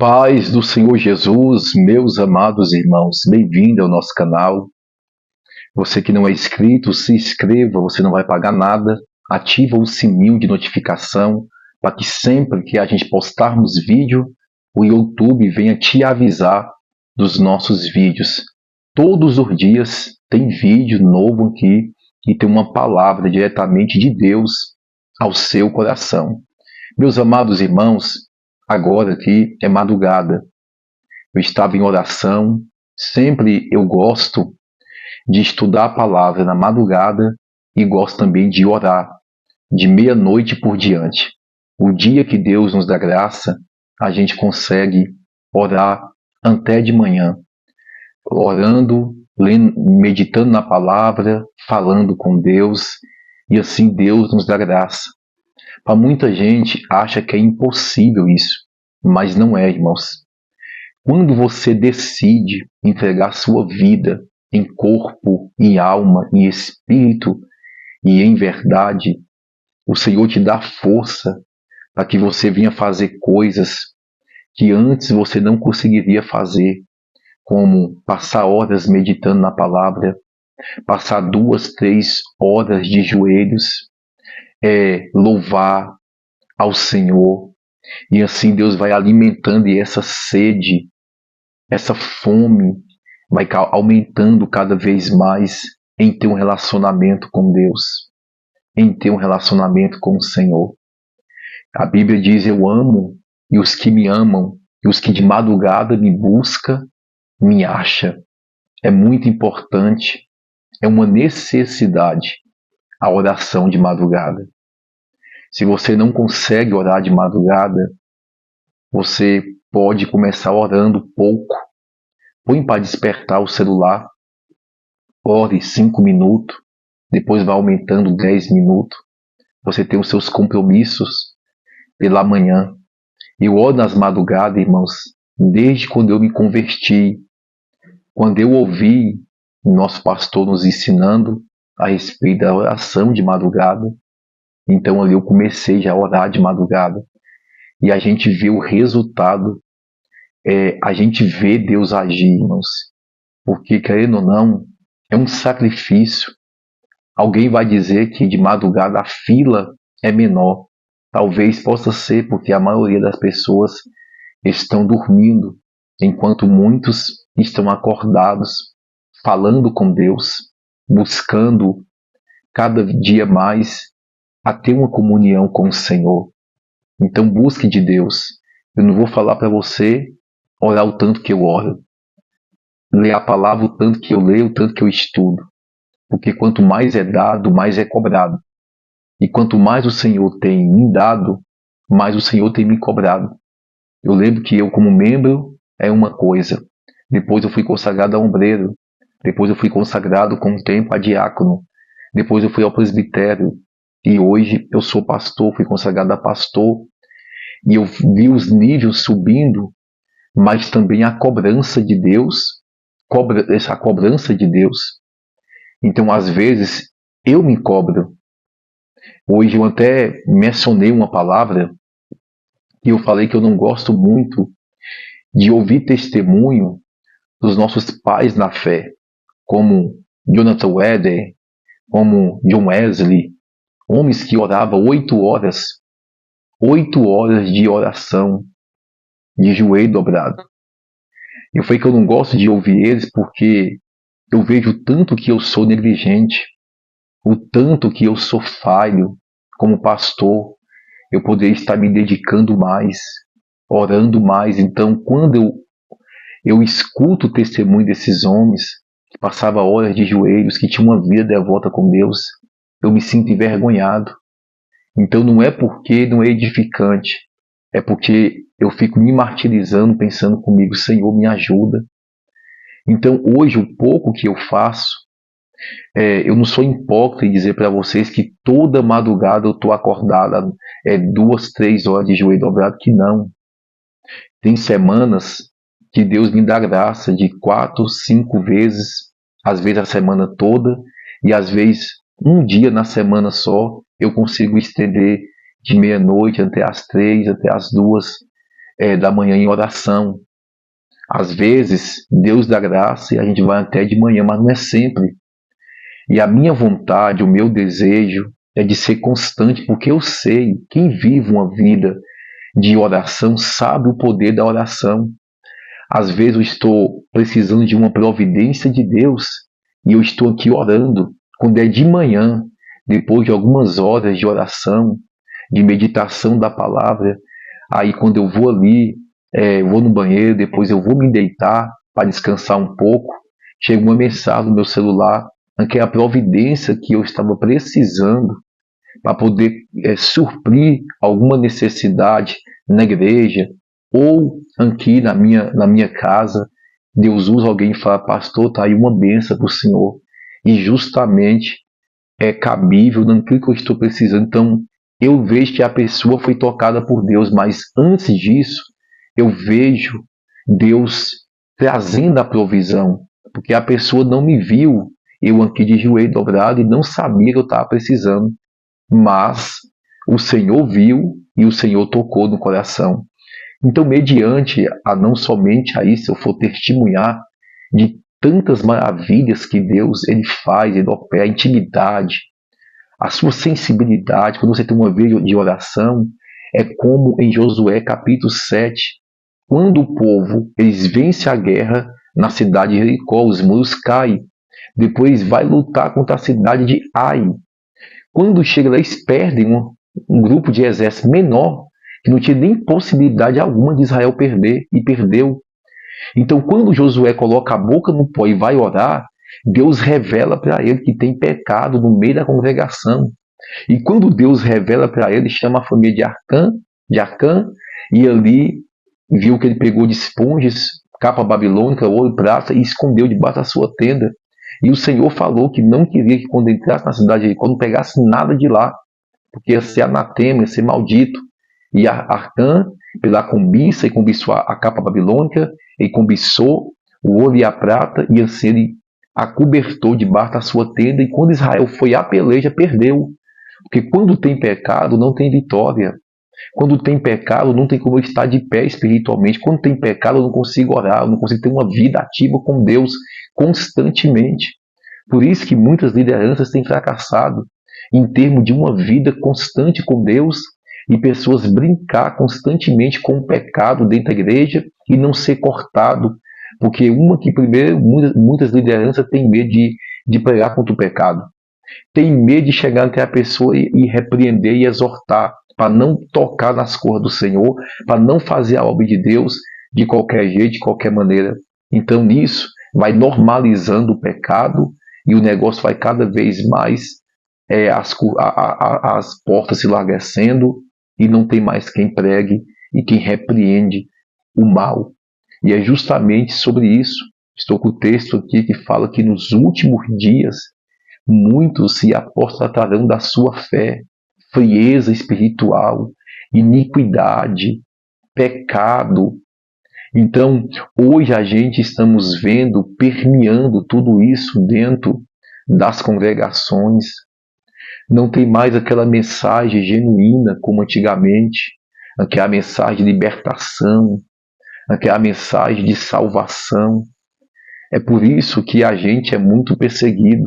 Paz do Senhor Jesus, meus amados irmãos, bem-vindo ao nosso canal. Você que não é inscrito, se inscreva, você não vai pagar nada. Ativa o sininho de notificação para que sempre que a gente postarmos vídeo, o YouTube venha te avisar dos nossos vídeos. Todos os dias tem vídeo novo aqui e tem uma palavra diretamente de Deus ao seu coração. Meus amados irmãos, agora aqui é madrugada. Eu estava em oração. Sempre eu gosto de estudar a palavra na madrugada e gosto também de orar de meia-noite por diante. O dia que Deus nos dá graça, a gente consegue orar até de manhã, orando, lendo, meditando na palavra, falando com Deus, e assim Deus nos dá graça. Para muita gente acha que é impossível isso, mas não é, irmãos. Quando você decide entregar sua vida em corpo, em alma, em espírito e em verdade, o Senhor te dá força para que você venha fazer coisas que antes você não conseguiria fazer, como passar horas meditando na palavra, passar 2, 3 horas de joelhos, louvar ao Senhor, e assim Deus vai alimentando, e essa sede, essa fome vai aumentando cada vez mais em ter um relacionamento com Deus, em ter um relacionamento com o Senhor. A Bíblia diz: eu amo, e os que me amam, e os que de madrugada me buscam, me acham. É muito importante, é uma necessidade a oração de madrugada. Se você não consegue orar de madrugada, você pode começar orando pouco. Põe para despertar o celular, ore 5 minutos, depois vai aumentando 10 minutos. Você tem os seus compromissos pela manhã. Eu oro nas madrugadas, irmãos, desde quando eu me converti, quando eu ouvi nosso pastor nos ensinando a respeito da oração de madrugada. Então ali eu comecei já a orar de madrugada. E a gente vê o resultado, a gente vê Deus agir, irmãos. Porque, querendo ou não, é um sacrifício. Alguém vai dizer que de madrugada a fila é menor. Talvez possa ser porque a maioria das pessoas estão dormindo, enquanto muitos estão acordados, falando com Deus, buscando cada dia mais a ter uma comunhão com o Senhor. Então busque de Deus. Eu não vou falar para você orar o tanto que eu oro, ler a palavra o tanto que eu leio, o tanto que eu estudo. Porque quanto mais é dado, mais é cobrado. E quanto mais o Senhor tem me dado, mais o Senhor tem me cobrado. Eu lembro que eu, como membro, é uma coisa. Depois eu fui consagrado a ombreiro. Depois eu fui consagrado com o tempo a diácono. Depois eu fui ao presbitério. E hoje eu sou pastor, fui consagrado a pastor. E eu vi os níveis subindo, mas também a cobrança de Deus. A cobrança de Deus. Então, às vezes, eu me cobro. Hoje eu até mencionei uma palavra e eu falei que eu não gosto muito de ouvir testemunho dos nossos pais na fé, como Jonathan Eder, como John Wesley, homens que oravam 8 horas de oração, de joelho dobrado. Eu falei que eu não gosto de ouvir eles porque eu vejo o tanto que eu sou negligente, o tanto que eu sou falho como pastor. Eu poderia estar me dedicando mais, orando mais. Então, quando eu escuto o testemunho desses homens que passavam horas de joelhos, que tinham uma vida devota com Deus, eu me sinto envergonhado. Então, não é porque não é edificante, é porque eu fico me martirizando, pensando comigo: Senhor, me ajuda. Então, hoje, o pouco que eu faço, eu não sou hipócrita em dizer para vocês que toda madrugada eu estou acordada 2, 3 horas de joelho dobrado, que não. Tem semanas que Deus me dá graça de 4, 5 vezes, às vezes a semana toda, e às vezes um dia na semana só eu consigo estender de meia-noite até as 3, até as 2. da manhã em oração. Às vezes, Deus dá graça e a gente vai até de manhã, mas não é sempre. E a minha vontade, o meu desejo é de ser constante, porque eu sei, quem vive uma vida de oração sabe o poder da oração. Às vezes eu estou precisando de uma providência de Deus e eu estou aqui orando. Quando é de manhã, depois de algumas horas de oração, de meditação da palavra, aí quando eu vou ali, vou no banheiro, depois eu vou me deitar para descansar um pouco, chega uma mensagem no meu celular, que é a providência que eu estava precisando para poder suprir alguma necessidade na igreja ou aqui na minha casa. Deus usa alguém e fala: pastor, está aí uma benção para o senhor. E justamente é cabível naquilo que eu estou precisando. Então, eu vejo que a pessoa foi tocada por Deus, mas antes disso, eu vejo Deus trazendo a provisão, porque a pessoa não me viu, eu aqui de joelho dobrado, e não sabia que eu estava precisando, mas o Senhor viu e o Senhor tocou no coração. Então, mediante a não somente a isso, eu for testemunhar de tantas maravilhas que Deus ele faz, ele opera, a intimidade, a sua sensibilidade, quando você tem uma vida de oração, é como em Josué capítulo 7, quando o povo eles vence a guerra na cidade de Jericó, os muros caem, depois vai lutar contra a cidade de Ai. Quando chega lá, eles perdem um grupo de exército menor, que não tinha nem possibilidade alguma de Israel perder, e perdeu. Então, quando Josué coloca a boca no pó e vai orar, Deus revela para ele que tem pecado no meio da congregação. E quando Deus revela para ele, chama a família de Arcã, e ali viu que ele pegou de esponjas, capa babilônica, ouro e prata, e escondeu debaixo da sua tenda. E o Senhor falou que não queria que quando entrasse na cidade de Jericó não pegasse nada de lá, porque ia ser anatema, ia ser maldito. E Arcã, pela cobiça, e cobiçou a capa babilônica, e cobiçou o ouro e a prata, e assim ele acobertou debaixo da sua tenda, e quando Israel foi à peleja, perdeu. Porque quando tem pecado, não tem vitória. Quando tem pecado, não tem como eu estar de pé espiritualmente. Quando tem pecado, eu não consigo orar, eu não consigo ter uma vida ativa com Deus constantemente. Por isso que muitas lideranças têm fracassado em termos de uma vida constante com Deus e pessoas brincar constantemente com o pecado dentro da igreja e não ser cortado. Porque primeiro, muitas lideranças têm medo de pregar contra o pecado. Tem medo de chegar até a pessoa e repreender e exortar, para não tocar nas coisas do Senhor, para não fazer a obra de Deus de qualquer jeito, de qualquer maneira. Então, nisso, vai normalizando o pecado e o negócio vai cada vez mais as portas se largecendo e não tem mais quem pregue e quem repreende o mal. E é justamente sobre isso. Estou com o texto aqui que fala que nos últimos dias muitos se apostatarão da sua fé, frieza espiritual, iniquidade, pecado. Então, hoje a gente estamos vendo, permeando tudo isso dentro das congregações. Não tem mais aquela mensagem genuína como antigamente, aquela mensagem de libertação, aquela mensagem de salvação. É por isso que a gente é muito perseguido.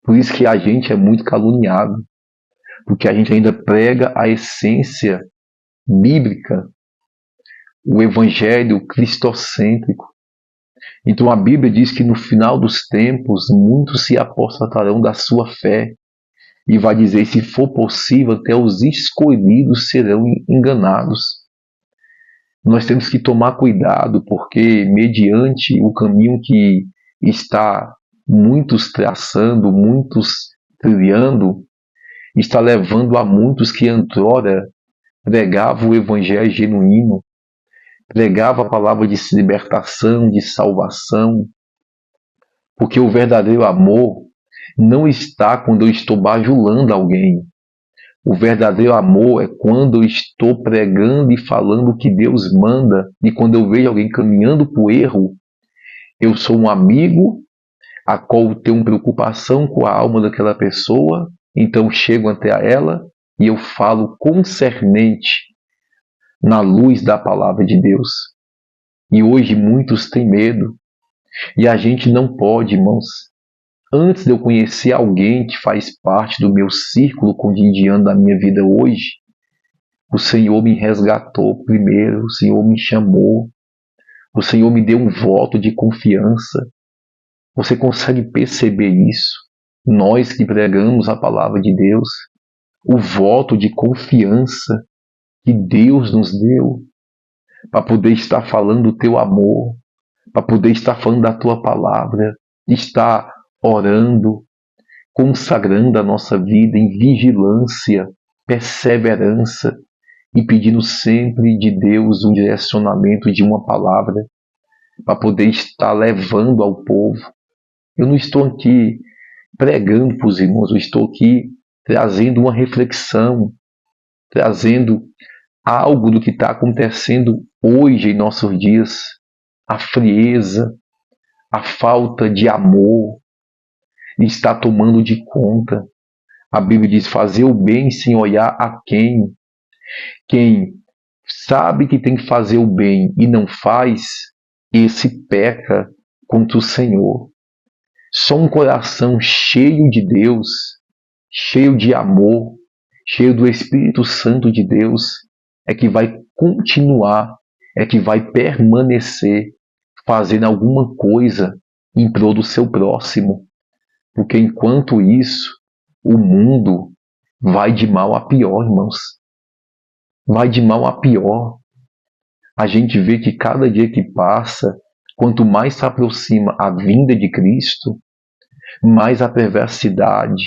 Por isso que a gente é muito caluniado, porque a gente ainda prega a essência bíblica, o evangelho cristocêntrico. Então a Bíblia diz que no final dos tempos muitos se apostatarão da sua fé e vai dizer, se for possível, até os escolhidos serão enganados. Nós temos que tomar cuidado, porque mediante o caminho que está muitos traçando, muitos trilhando, está levando a muitos que outrora pregavam o evangelho genuíno, pregavam a palavra de libertação, de salvação, porque o verdadeiro amor não está quando eu estou bajulando alguém. O verdadeiro amor é quando eu estou pregando e falando o que Deus manda, e quando eu vejo alguém caminhando para o erro, eu sou um amigo a qual tenho preocupação com a alma daquela pessoa, então chego até a ela e eu falo concernente na luz da palavra de Deus. E hoje muitos têm medo. E a gente não pode, irmãos. Antes de eu conhecer alguém que faz parte do meu círculo cotidiano da minha vida hoje, o Senhor me resgatou primeiro, o Senhor me chamou, o Senhor me deu um voto de confiança. Você consegue perceber isso? Nós que pregamos a palavra de Deus, o voto de confiança que Deus nos deu para poder estar falando do teu amor, para poder estar falando da tua palavra, estar orando, consagrando a nossa vida em vigilância, perseverança e pedindo sempre de Deus um direcionamento de uma palavra para poder estar levando ao povo. Eu não estou aqui pregando para os irmãos, eu estou aqui trazendo uma reflexão, trazendo algo do que está acontecendo hoje em nossos dias, a frieza, a falta de amor está tomando de conta. A Bíblia diz fazer o bem sem olhar a quem. Quem sabe que tem que fazer o bem e não faz, esse peca contra o Senhor. Só um coração cheio de Deus, cheio de amor, cheio do Espírito Santo de Deus, é que vai continuar, é que vai permanecer fazendo alguma coisa em prol do seu próximo. Porque enquanto isso, o mundo vai de mal a pior, irmãos. Vai de mal a pior. A gente vê que cada dia que passa, quanto mais se aproxima a vinda de Cristo, mais a perversidade,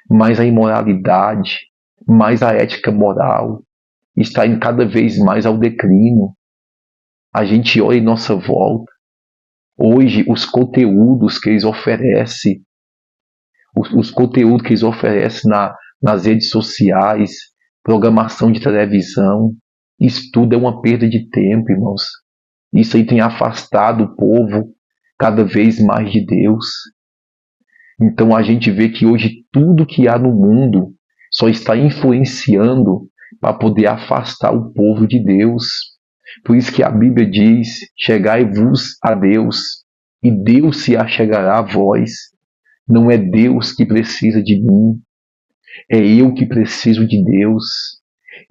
mais a imoralidade, mais a ética moral está indo cada vez mais ao declínio. A gente olha em nossa volta. Hoje, os conteúdos que eles oferecem, os conteúdos que eles oferecem nas redes sociais, programação de televisão, isso tudo é uma perda de tempo, irmãos. Isso aí tem afastado o povo cada vez mais de Deus. Então a gente vê que hoje tudo que há no mundo só está influenciando para poder afastar o povo de Deus. Por isso que a Bíblia diz, chegai-vos a Deus, e Deus se achegará a vós. Não é Deus que precisa de mim, é eu que preciso de Deus.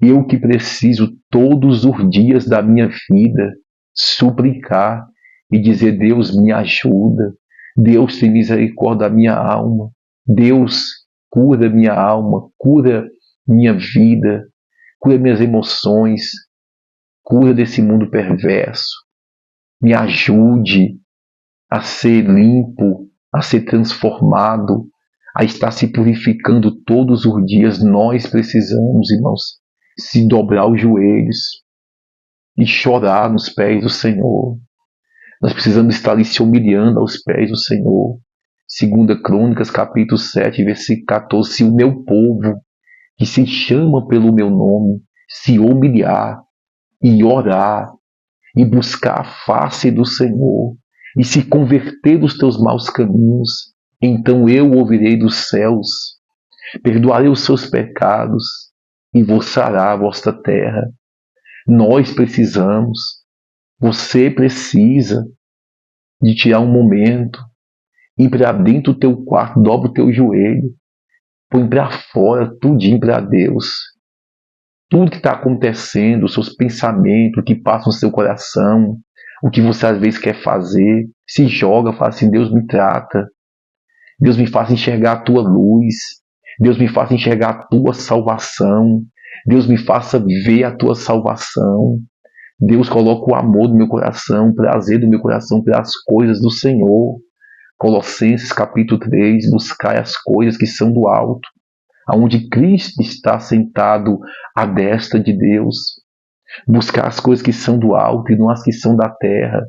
Eu que preciso todos os dias da minha vida suplicar e dizer: Deus, me ajuda. Deus, tem misericórdia da minha alma. Deus, cura minha alma, cura minha vida, cura minhas emoções, cura desse mundo perverso. Me ajude a ser limpo, a ser transformado, a estar se purificando todos os dias. Nós precisamos, irmãos, se dobrar os joelhos e chorar nos pés do Senhor. Nós precisamos estar ali se humilhando aos pés do Senhor. 2 Crônicas, capítulo 7, versículo 14. Se o meu povo, que se chama pelo meu nome, se humilhar e orar e buscar a face do Senhor e se converter dos teus maus caminhos, então eu ouvirei dos céus, perdoarei os seus pecados e vos sarará a vossa terra. Nós precisamos, você precisa de tirar um momento, ir para dentro do teu quarto, dobra o teu joelho, põe para fora tudinho para Deus. Tudo que está acontecendo, os seus pensamentos, o que passa no seu coração, o que você às vezes quer fazer, se joga, fala assim: Deus me trata, Deus me faça enxergar a tua luz, Deus me faça enxergar a tua salvação, Deus me faça ver a tua salvação. Deus coloca o amor do meu coração, o prazer do meu coração pelas coisas do Senhor. Colossenses capítulo 3, buscai as coisas que são do alto, aonde Cristo está sentado à destra de Deus. Buscar as coisas que são do alto e não as que são da terra.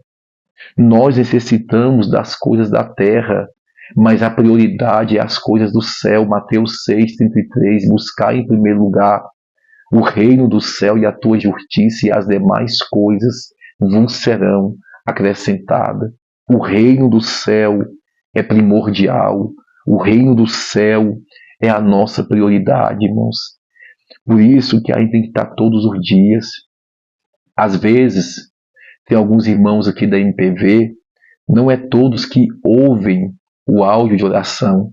Nós necessitamos das coisas da terra, mas a prioridade é as coisas do céu. Mateus 6,33. Buscar em primeiro lugar o reino do céu e a tua justiça, e as demais coisas vos serão acrescentadas. O reino do céu é primordial. O reino do céu é a nossa prioridade, irmãos. Por isso que a gente tem que estar todos os dias Às vezes, tem alguns irmãos aqui da MPV, não é todos que ouvem o áudio de oração.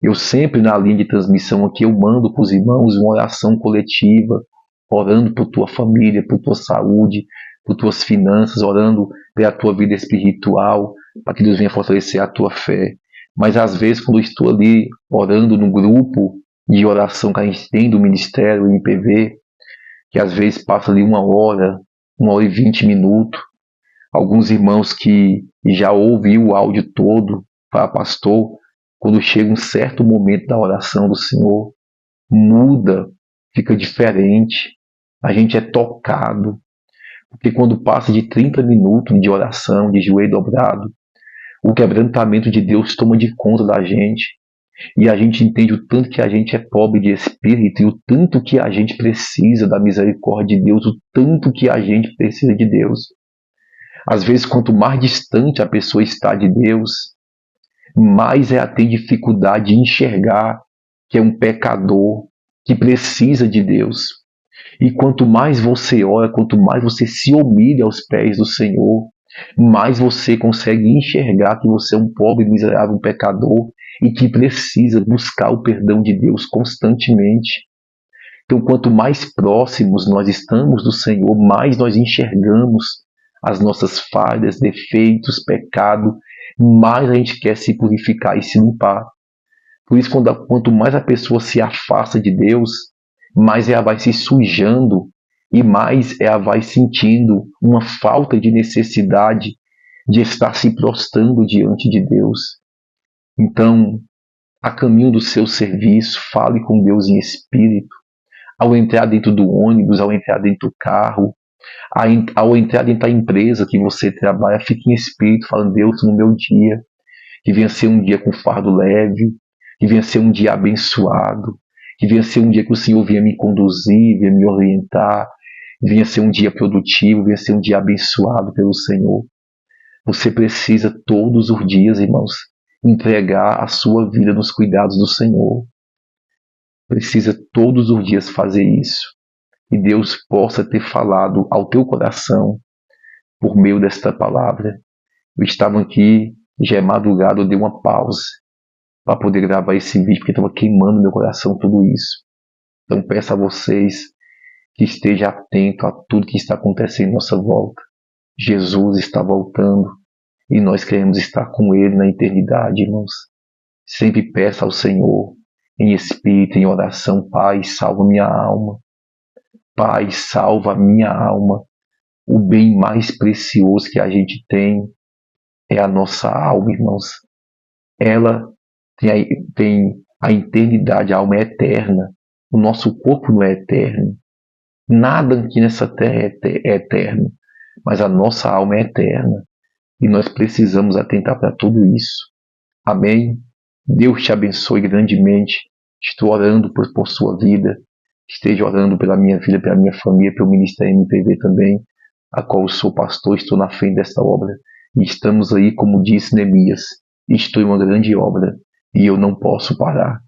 Eu sempre, na linha de transmissão aqui, eu mando para os irmãos uma oração coletiva, orando por tua família, por tua saúde, por tuas finanças, orando pela tua vida espiritual, para que Deus venha fortalecer a tua fé. Mas às vezes, quando eu estou ali orando no grupo de oração que a gente tem do Ministério MPV, que às vezes passa ali 1 hora e 20 minutos, alguns irmãos que já ouviram o áudio todo, para pastor, quando chega um certo momento da oração do Senhor, muda, fica diferente, a gente é tocado, porque quando passa de 30 minutos de oração, de joelho dobrado, o quebrantamento de Deus toma de conta da gente, e a gente entende o tanto que a gente é pobre de espírito, e o tanto que a gente precisa da misericórdia de Deus, o tanto que a gente precisa de Deus. Às vezes, quanto mais distante a pessoa está de Deus, mais ela tem dificuldade de enxergar que é um pecador, que precisa de Deus. E quanto mais você ora, quanto mais você se humilha aos pés do Senhor, mais você consegue enxergar que você é um pobre, miserável, um pecador e que precisa buscar o perdão de Deus constantemente. Então, quanto mais próximos nós estamos do Senhor, mais nós enxergamos as nossas falhas, defeitos, pecado, mais a gente quer se purificar e se limpar. Por isso, quanto mais a pessoa se afasta de Deus, mais ela vai se sujando e mais ela vai sentindo uma falta de necessidade de estar se prostrando diante de Deus. Então, a caminho do seu serviço, fale com Deus em espírito. Ao entrar dentro do ônibus, ao entrar dentro do carro, ao entrar dentro da empresa que você trabalha, fique em espírito, falando: Deus, no meu dia, que venha ser um dia com fardo leve, que venha ser um dia abençoado, que venha ser um dia que o Senhor venha me conduzir, venha me orientar, venha ser um dia produtivo, venha ser um dia abençoado pelo Senhor. Você precisa todos os dias, irmãos, entregar a sua vida nos cuidados do Senhor. Precisa todos os dias fazer isso. E Deus possa ter falado ao teu coração por meio desta palavra. Eu estava aqui, já é madrugada, eu dei uma pausa para poder gravar esse vídeo, porque estava queimando meu coração tudo isso. Então peço a vocês que estejam atentos a tudo que está acontecendo em nossa volta. Jesus está voltando e nós queremos estar com Ele na eternidade, irmãos. Sempre peça ao Senhor, em espírito, em oração: Pai, salva minha alma. Pai, salva a minha alma. O bem mais precioso que a gente tem é a nossa alma, irmãos. Ela tem a eternidade, a alma é eterna. O nosso corpo não é eterno. Nada aqui nessa terra é eterno, mas a nossa alma é eterna. E nós precisamos atentar para tudo isso. Amém? Deus te abençoe grandemente. Estou orando por sua vida. Esteja orando pela minha vida, pela minha família, pelo Ministério MPV também, a qual eu sou pastor, estou na frente desta obra. E estamos aí, como disse Neemias: estou em uma grande obra e eu não posso parar.